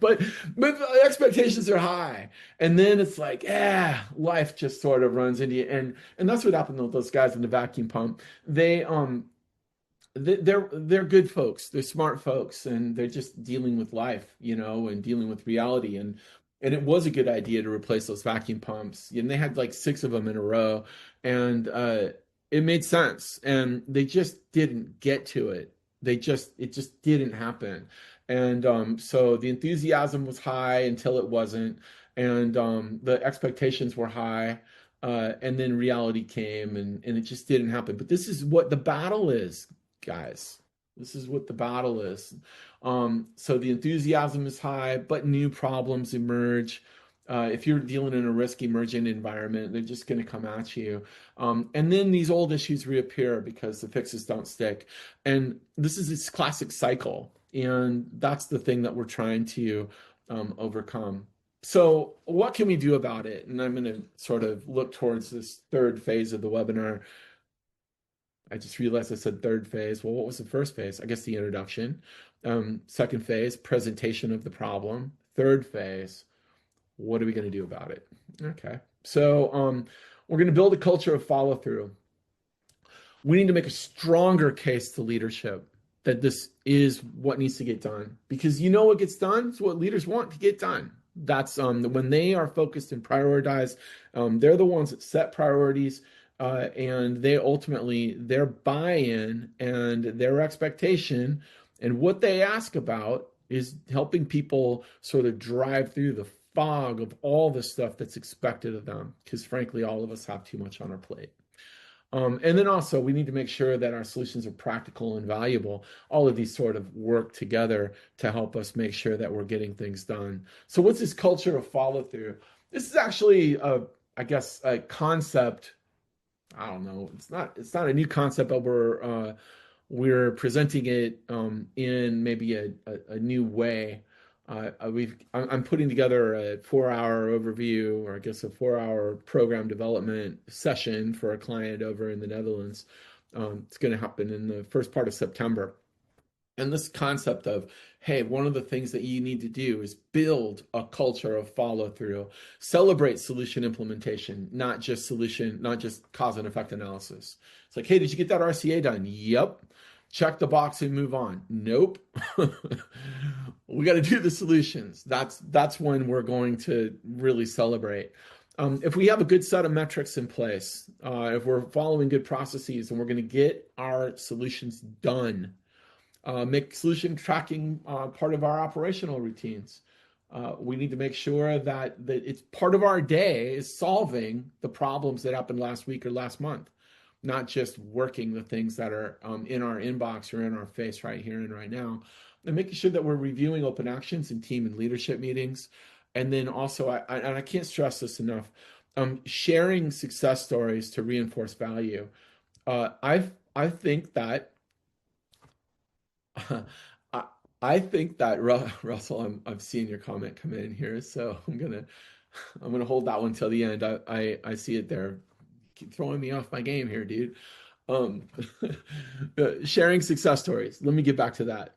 but the expectations are high, and then it's like, life just sort of runs into you, and that's what happened with those guys in the vacuum pump. They're good folks. They're smart folks, and they're just dealing with life, and dealing with reality. And it was a good idea to replace those vacuum pumps. And they had like 6 of them in a row, and it made sense. And they just didn't get to it. It just didn't happen. And so the enthusiasm was high until it wasn't, and the expectations were high. And then reality came, and it just didn't happen. But this is what the battle is, guys. This is what the battle is. So the enthusiasm is high, but new problems emerge. If you're dealing in a risk emergent environment, they're just going to come at you. And then these old issues reappear because the fixes don't stick. And this is this classic cycle. And that's the thing that we're trying to overcome. So what can we do about it? And I'm going to sort of look towards this third phase of the webinar. I just realized I said third phase. Well, what was the first phase? I guess the introduction. Second phase, presentation of the problem. Third phase, what are we going to do about it? Okay. So we're going to build a culture of follow through. We need to make a stronger case to leadership that this is what needs to get done, because what gets done is what leaders want to get done. That's when they are focused and prioritized. They're the ones that set priorities. And they ultimately, their buy-in and their expectation and what they ask about is helping people sort of drive through the fog of all the stuff that's expected of them, because frankly, all of us have too much on our plate. And then also, we need to make sure that our solutions are practical and valuable. All of these sort of work together to help us make sure that we're getting things done. So what's this culture of follow through? This is actually, I guess, a concept. I don't know. It's not a new concept, but we're presenting it in maybe a new way. I'm putting together a 4-hour overview, or I guess a 4-hour program development session for a client over in the Netherlands. It's going to happen in the first part of September. And this concept of, hey, one of the things that you need to do is build a culture of follow through, celebrate solution implementation, not just cause and effect analysis. It's like, hey, did you get that RCA done? Yep. Check the box and move on. Nope. We got to do the solutions. That's when we're going to really celebrate. If we have a good set of metrics in place, if we're following good processes, and we're going to get our solutions done, make solution tracking part of our operational routines. We need to make sure that it's part of our day is solving the problems that happened last week or last month, not just working the things that are in our inbox or in our face right here and right now, and making sure that we're reviewing open actions in team and leadership meetings. And then also, and I can't stress this enough, sharing success stories to reinforce value. I think that I, I think that Russell, I'm seeing your comment come in here, so I'm gonna hold that one till the end. I see it there. Keep throwing me off my game here, dude. Um, sharing success stories. Let me get back to that.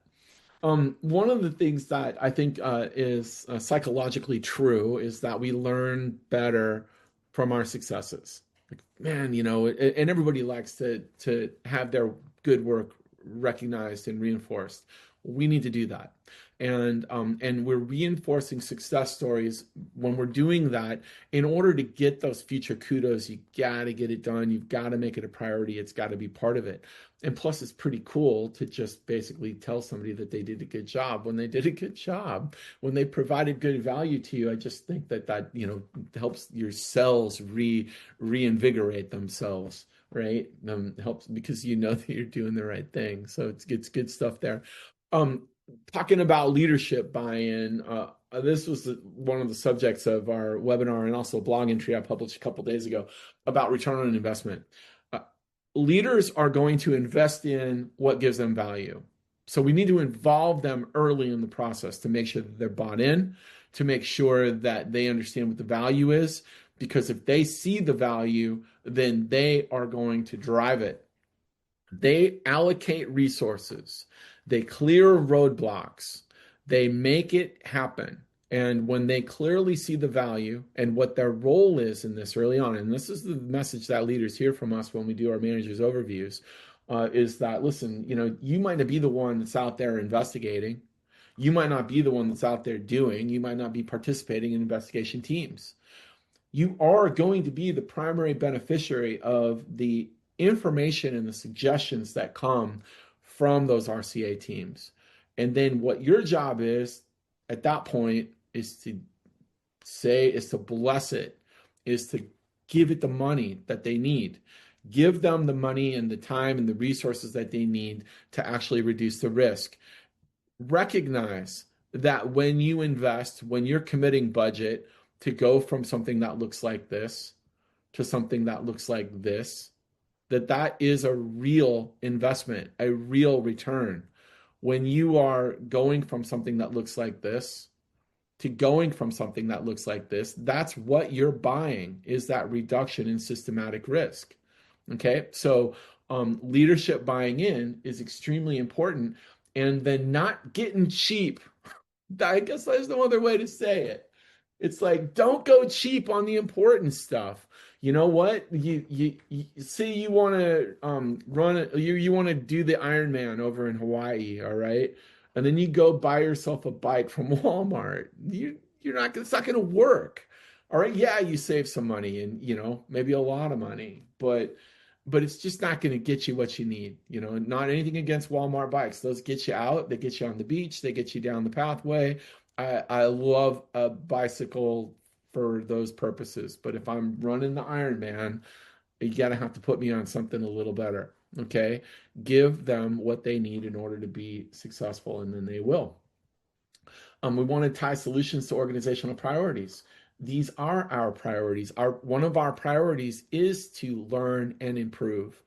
One of the things that I think is psychologically true is that we learn better from our successes. Like, man, and everybody likes to have their good work recognized and reinforced. We need to do that. And we're reinforcing success stories when we're doing that. In order to get those future kudos, you got to get it done. You've got to make it a priority. It's got to be part of it. And plus, it's pretty cool to just basically tell somebody that they did a good job when they did a good job, when they provided good value to you. I just think that helps your cells reinvigorate themselves, right? Helps because you know that you're doing the right thing. So it's good stuff there. Um, Talking about leadership buy-in, this was one of the subjects of our webinar and also a blog entry I published a couple days ago about return on investment. Uh, Leaders are going to invest in what gives them value. So we need to involve them early in the process to make sure that they're bought in, to make sure that they understand what the value is, because if they see the value, then they are going to drive it. They allocate resources, they clear roadblocks, they make it happen. And when they clearly see the value and what their role is in this early on, and this is the message that leaders hear from us when we do our managers overviews, is that, listen, you might not be the one that's out there investigating. You might not be the one that's out there doing. You might not be participating in investigation teams. You are going to be the primary beneficiary of the information and the suggestions that come from those RCA teams. And then what your job is at that point is to bless it, is to give it the money that they need. Give them the money and the time and the resources that they need to actually reduce the risk. Recognize that when you invest, when you're committing budget to go from something that looks like this to something that looks like this, that is a real investment, a real return. When you are going from something that looks like this to going from something that looks like this, that's what you're buying, is that reduction in systematic risk. Okay, so leadership buying in is extremely important, and then not getting cheap. I guess there's no other way to say it. It's like, don't go cheap on the important stuff. You know what? You say you want to you want to do the Ironman over in Hawaii, all right? And then you go buy yourself a bike from Walmart. It's not gonna work. All right, yeah, you save some money and maybe a lot of money, but it's just not going to get you what you need. Not anything against Walmart bikes. Those get you out, they get you on the beach, they get you down the pathway. I love a bicycle for those purposes. But if I'm running the Ironman, you gotta have to put me on something a little better. Okay. Give them what they need in order to be successful, and then they will. We want to tie solutions to organizational priorities. These are our priorities. One of our priorities is to learn and improve.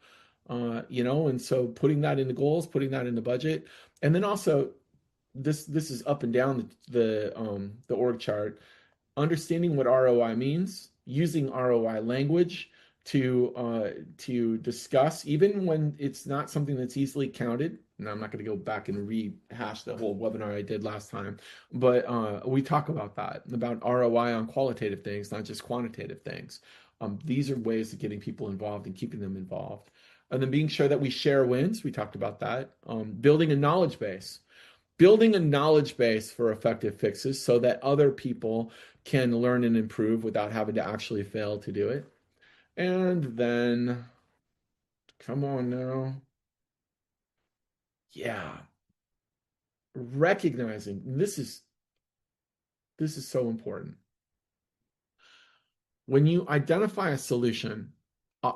And so putting that in the goals, putting that in the budget, and then also this is up and down the org chart. Understanding what ROI means, using ROI language to discuss, even when it's not something that's easily counted. And I'm not going to go back and rehash the whole webinar I did last time, but we talk about that, about ROI on qualitative things, not just quantitative things. These are ways of getting people involved and keeping them involved. And then being sure that we share wins. We talked about that. Building a knowledge base. Building a knowledge base for effective fixes so that other people can learn and improve without having to actually fail to do it. And then, come on now. Yeah, recognizing this is so important. When you identify a solution,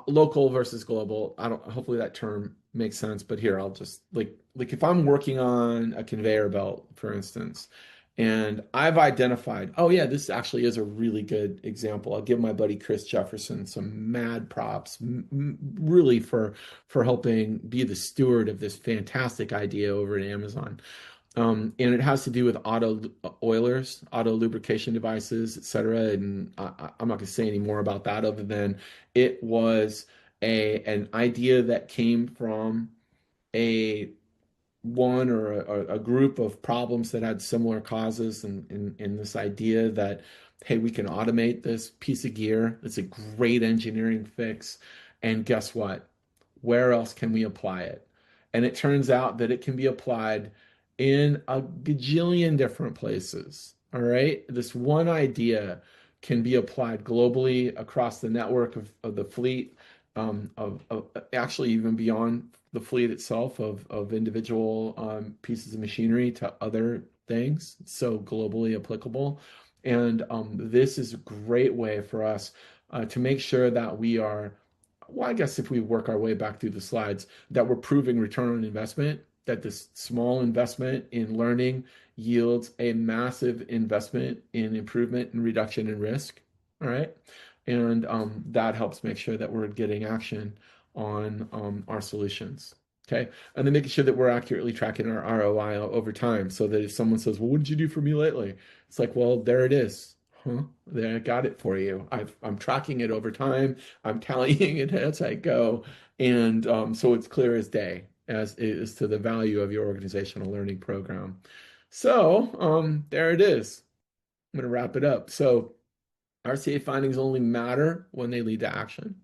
local versus global, I don't, hopefully that term makes sense, but here I'll just like if I'm working on a conveyor belt, for instance, and I've identified, oh yeah, this actually is a really good example. I'll give my buddy Chris Jefferson some mad props, really for helping be the steward of this fantastic idea over at Amazon. And it has to do with auto oilers, auto lubrication devices, et cetera. And I'm not going to say any more about that other than it was an idea that came from a one or a group of problems that had similar causes, and in this idea that, hey, we can automate this piece of gear. It's a great engineering fix. And guess what? Where else can we apply it? And it turns out that it can be applied in a gajillion different places. All right. This one idea can be applied globally across the network of the fleet, of actually even beyond the fleet itself of individual pieces of machinery to other things. So globally applicable. And this is a great way for us to make sure that we are, well, I guess if we work our way back through the slides, that we're proving return on investment, that this small investment in learning yields a massive investment in improvement and reduction in risk. All right. And that helps make sure that we're getting action on our solutions. Okay. And then making sure that we're accurately tracking our ROI over time so that if someone says, well, what did you do for me lately? It's like, well, there it is. Huh? There, I got it for you. I'm tracking it over time. I'm tallying it as I go. And so it's clear as day as is to the value of your organizational learning program. So there it is. I'm going to wrap it up. So RCA findings only matter when they lead to action.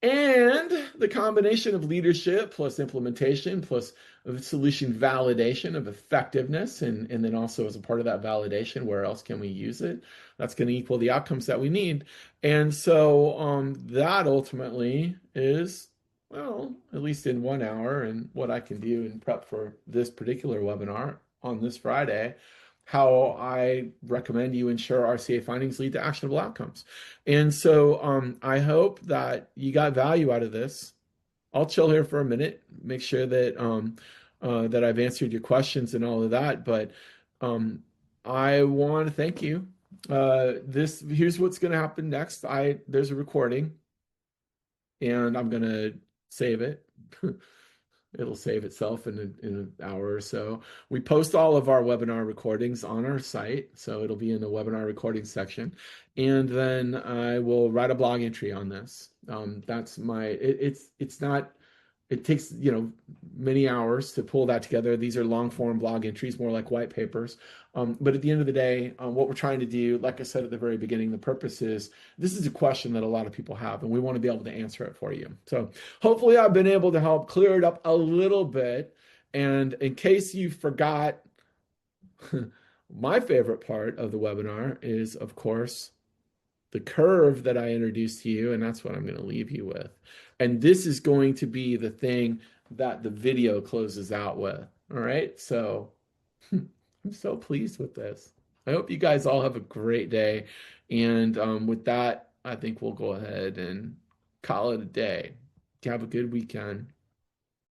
And the combination of leadership plus implementation plus solution validation of effectiveness, and then also as a part of that validation, where else can we use it? That's going to equal the outcomes that we need. And so that ultimately is, well, at least in 1 hour, and what I can do in prep for this particular webinar on this Friday, how I recommend you ensure RCA findings lead to actionable outcomes. And so I hope that you got value out of this. I'll chill here for a minute, make sure that that I've answered your questions and all of that. But I want to thank you. Here's what's going to happen next. There's a recording, and I'm going to save it. It'll save itself in an hour or so. We post all of our webinar recordings on our site, so it'll be in the webinar recording section. And then I will write a blog entry on this. That's my, it's not, it takes, many hours to pull that together. These are long form blog entries, more like white papers. But at the end of the day, what we're trying to do, like I said at the very beginning, the purpose is, this is a question that a lot of people have, and we want to be able to answer it for you. So hopefully I've been able to help clear it up a little bit. And in case you forgot, my favorite part of the webinar is, of course, the curve that I introduced to you, and that's what I'm going to leave you with. And this is going to be the thing that the video closes out with. All right, so I'm so pleased with this. I hope you guys all have a great day. And with that, I think we'll go ahead and call it a day. Have a good weekend.